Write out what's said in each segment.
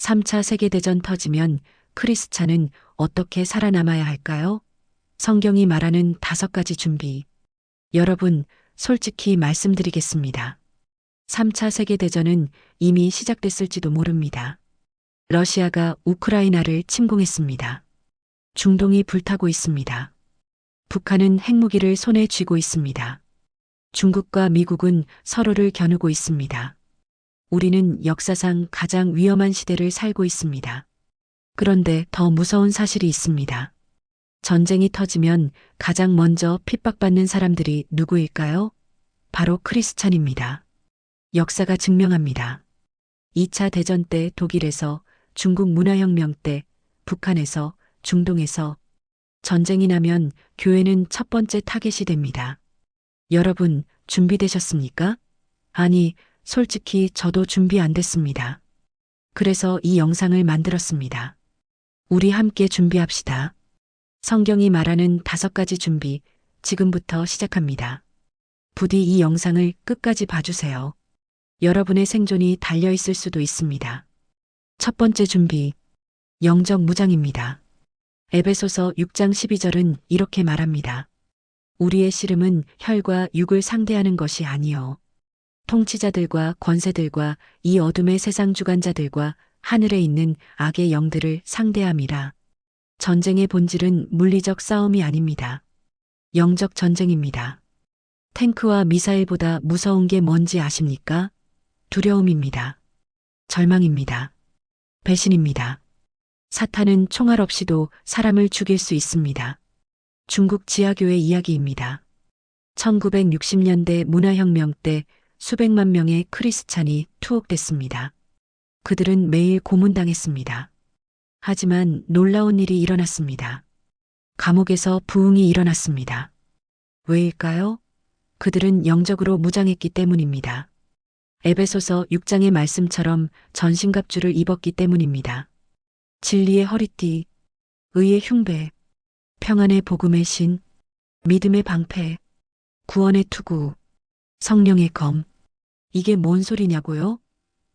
3차 세계대전 터지면 크리스찬은 어떻게 살아남아야 할까요? 성경이 말하는 5가지 준비. 여러분, 솔직히 말씀드리겠습니다. 3차 세계대전은 이미 시작됐을지도 모릅니다. 러시아가 우크라이나를 침공했습니다. 중동이 불타고 있습니다. 북한은 핵무기를 손에 쥐고 있습니다. 중국과 미국은 서로를 겨누고 있습니다. 우리는 역사상 가장 위험한 시대를 살고 있습니다. 그런데 더 무서운 사실이 있습니다. 전쟁이 터지면 가장 먼저 핍박받는 사람들이 누구일까요? 바로 크리스찬입니다. 역사가 증명합니다. 2차 대전 때 독일에서, 중국 문화혁명 때 북한에서, 중동에서 전쟁이 나면 교회는 첫 번째 타겟이 됩니다. 여러분, 준비되셨습니까? 아니, 솔직히 저도 준비 안 됐습니다. 그래서 이 영상을 만들었습니다. 우리 함께 준비합시다. 성경이 말하는 5가지 준비, 지금부터 시작합니다. 부디 이 영상을 끝까지 봐주세요. 여러분의 생존이 달려있을 수도 있습니다. 첫 번째 준비, 영적 무장입니다. 에베소서 6장 12절은 이렇게 말합니다. 우리의 씨름은 혈과 육을 상대하는 것이 아니요 통치자들과 권세들과 이 어둠의 세상 주관자들과 하늘에 있는 악의 영들을 상대함이라. 전쟁의 본질은 물리적 싸움이 아닙니다. 영적 전쟁입니다. 탱크와 미사일보다 무서운 게 뭔지 아십니까? 두려움입니다. 절망입니다. 배신입니다. 사탄은 총알 없이도 사람을 죽일 수 있습니다. 중국 지하교회 이야기입니다. 1960년대 문화혁명 때 수백만 명의 크리스찬이 투옥됐습니다. 그들은 매일 고문당했습니다. 하지만 놀라운 일이 일어났습니다. 감옥에서 부흥이 일어났습니다. 왜일까요? 그들은 영적으로 무장했기 때문입니다. 에베소서 6장의 말씀처럼 전신갑주를 입었기 때문입니다. 진리의 허리띠, 의의 흉배, 평안의 복음의 신, 믿음의 방패, 구원의 투구, 성령의 검. 이게 뭔 소리냐고요?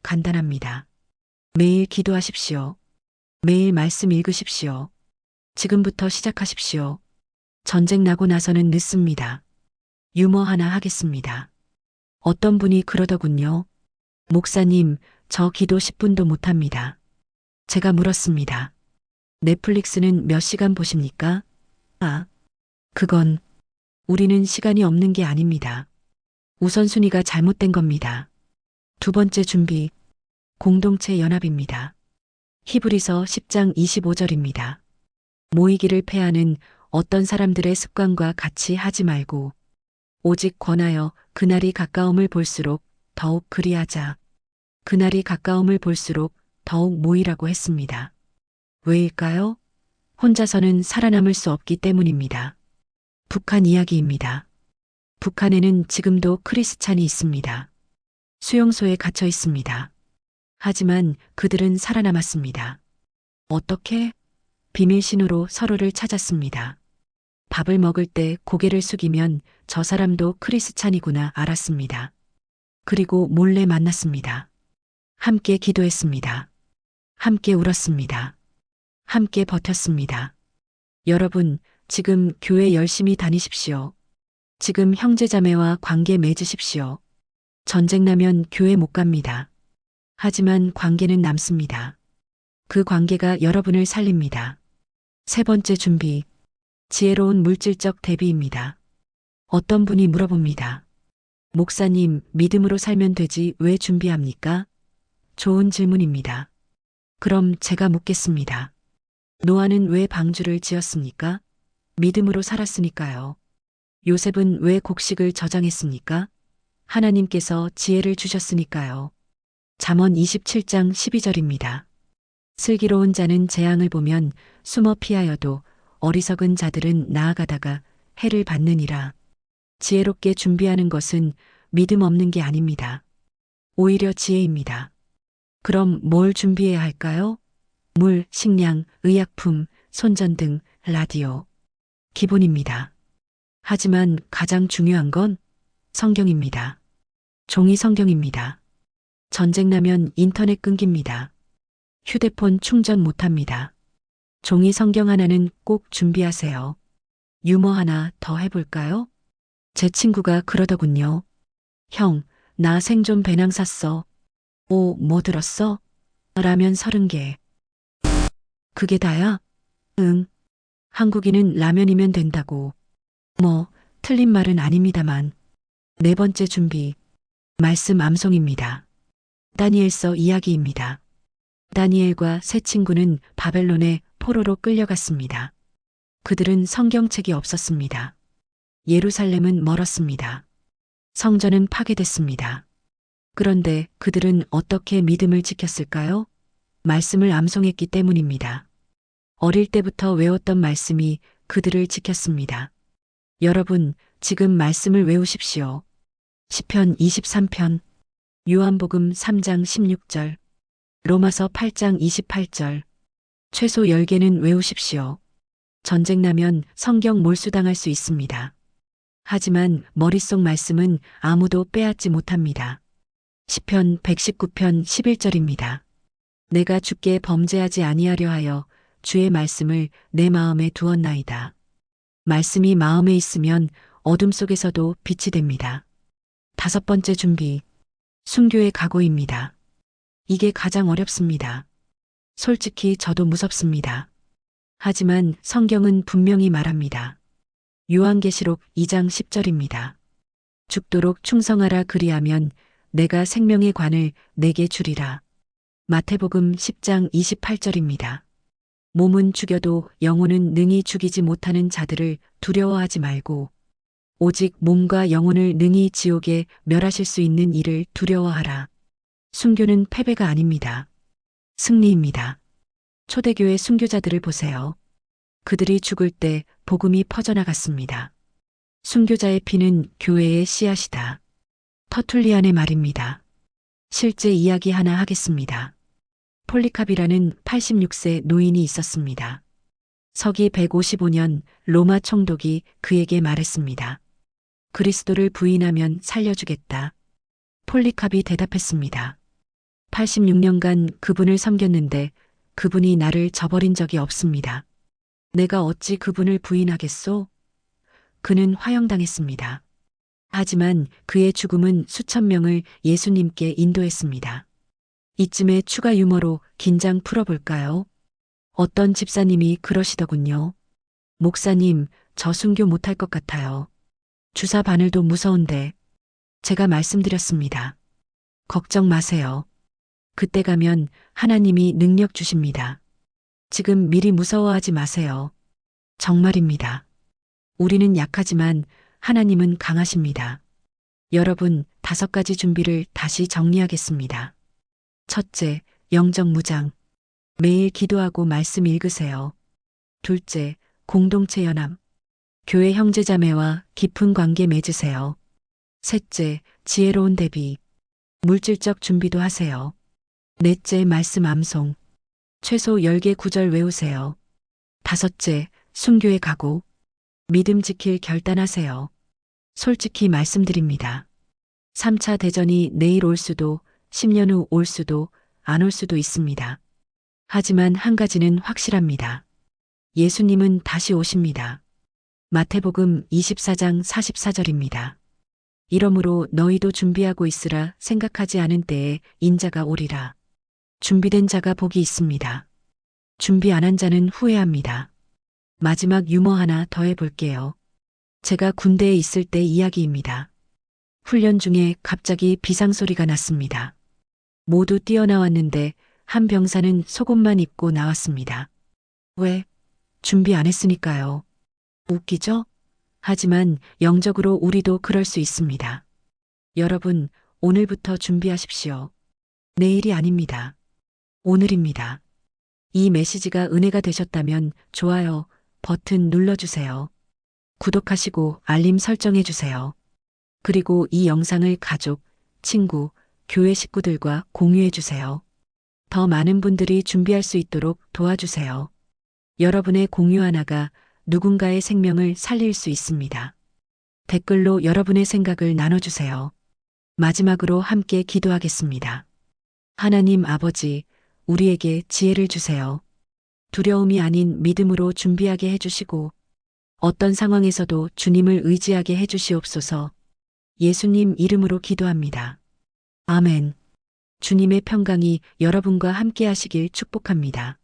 간단합니다. 매일 기도하십시오. 매일 말씀 읽으십시오. 지금부터 시작하십시오. 전쟁 나고 나서는 늦습니다. 유머 하나 하겠습니다. 어떤 분이 그러더군요. 목사님, 저 기도 10분도 못합니다. 제가 물었습니다. 넷플릭스는 몇 시간 보십니까? 그건 우리는 시간이 없는 게 아닙니다. 우선순위가 잘못된 겁니다. 두 번째 준비, 공동체 연합입니다. 히브리서 10장 25절입니다. 모이기를 패하는 어떤 사람들의 습관과 같이 하지 말고 오직 권하여 그날이 가까움을 볼수록 더욱 그리하자. 그날이 가까움을 볼수록 더욱 모이라고 했습니다. 왜일까요? 혼자서는 살아남을 수 없기 때문입니다. 북한 이야기입니다. 북한에는 지금도 크리스찬이 있습니다. 수용소에 갇혀 있습니다. 하지만 그들은 살아남았습니다. 어떻게? 비밀 신호로 서로를 찾았습니다. 밥을 먹을 때 고개를 숙이면 저 사람도 크리스찬이구나 알았습니다. 그리고 몰래 만났습니다. 함께 기도했습니다. 함께 울었습니다. 함께 버텼습니다. 여러분, 지금 교회 열심히 다니십시오. 지금 형제자매와 관계 맺으십시오. 전쟁 나면 교회 못 갑니다. 하지만 관계는 남습니다. 그 관계가 여러분을 살립니다. 세 번째 준비, 지혜로운 물질적 대비입니다. 어떤 분이 물어봅니다. 목사님, 믿음으로 살면 되지 왜 준비합니까? 좋은 질문입니다. 그럼 제가 묻겠습니다. 노아는 왜 방주를 지었습니까? 믿음으로 살았으니까요. 요셉은 왜 곡식을 저장했습니까? 하나님께서 지혜를 주셨으니까요. 잠언 27장 12절입니다. 슬기로운 자는 재앙을 보면 숨어 피하여도 어리석은 자들은 나아가다가 해를 받느니라. 지혜롭게 준비하는 것은 믿음 없는 게 아닙니다. 오히려 지혜입니다. 그럼 뭘 준비해야 할까요? 물, 식량, 의약품, 손전등, 라디오. 기본입니다. 하지만 가장 중요한 건 성경입니다. 종이 성경입니다. 전쟁 나면 인터넷 끊깁니다. 휴대폰 충전 못합니다. 종이 성경 하나는 꼭 준비하세요. 유머 하나 더 해볼까요? 제 친구가 그러더군요. 형, 나 생존 배낭 샀어. 오, 뭐 들었어? 라면 30개. 그게 다야? 응. 한국인은 라면이면 된다고. 뭐, 틀린 말은 아닙니다만. 네 번째 준비. 말씀 암송입니다. 다니엘서 이야기입니다. 다니엘과 세 친구는 바벨론의 포로로 끌려갔습니다. 그들은 성경책이 없었습니다. 예루살렘은 멀었습니다. 성전은 파괴됐습니다. 그런데 그들은 어떻게 믿음을 지켰을까요? 말씀을 암송했기 때문입니다. 어릴 때부터 외웠던 말씀이 그들을 지켰습니다. 여러분, 지금 말씀을 외우십시오. 시편 23편, 요한복음 3장 16절, 로마서 8장 28절, 최소 10개는 외우십시오. 전쟁 나면 성경 몰수당할 수 있습니다. 하지만 머릿속 말씀은 아무도 빼앗지 못합니다. 시편 119편 11절입니다. 내가 주께 범죄하지 아니하려 하여 주의 말씀을 내 마음에 두었나이다. 말씀이 마음에 있으면 어둠 속에서도 빛이 됩니다. 다섯 번째 준비. 순교의 각오입니다. 이게 가장 어렵습니다. 솔직히 저도 무섭습니다. 하지만 성경은 분명히 말합니다. 요한계시록 2장 10절입니다. 죽도록 충성하라 그리하면 내가 생명의 관을 내게 주리라. 마태복음 10장 28절입니다. 몸은 죽여도 영혼은 능히 죽이지 못하는 자들을 두려워하지 말고 오직 몸과 영혼을 능히 지옥에 멸하실 수 있는 이를 두려워하라. 순교는 패배가 아닙니다. 승리입니다. 초대교회 순교자들을 보세요. 그들이 죽을 때 복음이 퍼져나갔습니다. 순교자의 피는 교회의 씨앗이다. 터툴리안의 말입니다. 실제 이야기 하나 하겠습니다. 폴리캅이라는 86세 노인이 있었습니다. 서기 155년 로마 총독이 그에게 말했습니다. 그리스도를 부인하면 살려주겠다. 폴리캅이 대답했습니다. 86년간 그분을 섬겼는데 그분이 나를 저버린 적이 없습니다. 내가 어찌 그분을 부인하겠소? 그는 화형당했습니다. 하지만 그의 죽음은 수천 명을 예수님께 인도했습니다. 이쯤에 추가 유머로 긴장 풀어볼까요? 어떤 집사님이 그러시더군요. 목사님, 저 순교 못할 것 같아요. 주사 바늘도 무서운데. 제가 말씀드렸습니다. 걱정 마세요. 그때 가면 하나님이 능력 주십니다. 지금 미리 무서워하지 마세요. 정말입니다. 우리는 약하지만 하나님은 강하십니다. 여러분, 5가지 준비를 다시 정리하겠습니다. 첫째, 영적 무장. 매일 기도하고 말씀 읽으세요. 둘째, 공동체 연합. 교회 형제자매와 깊은 관계 맺으세요. 셋째, 지혜로운 대비. 물질적 준비도 하세요. 넷째, 말씀 암송. 최소 10개 구절 외우세요. 다섯째, 순교의 각오. 믿음 지킬 결단하세요. 솔직히 말씀드립니다. 3차 대전이 내일 올 수도, 10년 후 올 수도, 안 올 수도 있습니다. 하지만 한 가지는 확실합니다. 예수님은 다시 오십니다. 마태복음 24장 44절입니다. 이러므로 너희도 준비하고 있으라. 생각하지 않은 때에 인자가 오리라. 준비된 자가 복이 있습니다. 준비 안 한 자는 후회합니다. 마지막 유머 하나 더 해볼게요. 제가 군대에 있을 때 이야기입니다. 훈련 중에 갑자기 비상소리가 났습니다. 모두 뛰어나왔는데 한 병사는 속옷만 입고 나왔습니다. 왜? 준비 안 했으니까요. 웃기죠? 하지만 영적으로 우리도 그럴 수 있습니다. 여러분, 오늘부터 준비하십시오. 내일이 아닙니다. 오늘입니다. 이 메시지가 은혜가 되셨다면 좋아요 버튼 눌러주세요. 구독하시고 알림 설정해주세요. 그리고 이 영상을 가족, 친구, 교회 식구들과 공유해주세요. 더 많은 분들이 준비할 수 있도록 도와주세요. 여러분의 공유 하나가 누군가의 생명을 살릴 수 있습니다. 댓글로 여러분의 생각을 나눠주세요. 마지막으로 함께 기도하겠습니다. 하나님 아버지, 우리에게 지혜를 주세요. 두려움이 아닌 믿음으로 준비하게 해주시고 어떤 상황에서도 주님을 의지하게 해주시옵소서. 예수님 이름으로 기도합니다. 아멘. 주님의 평강이 여러분과 함께 하시길 축복합니다.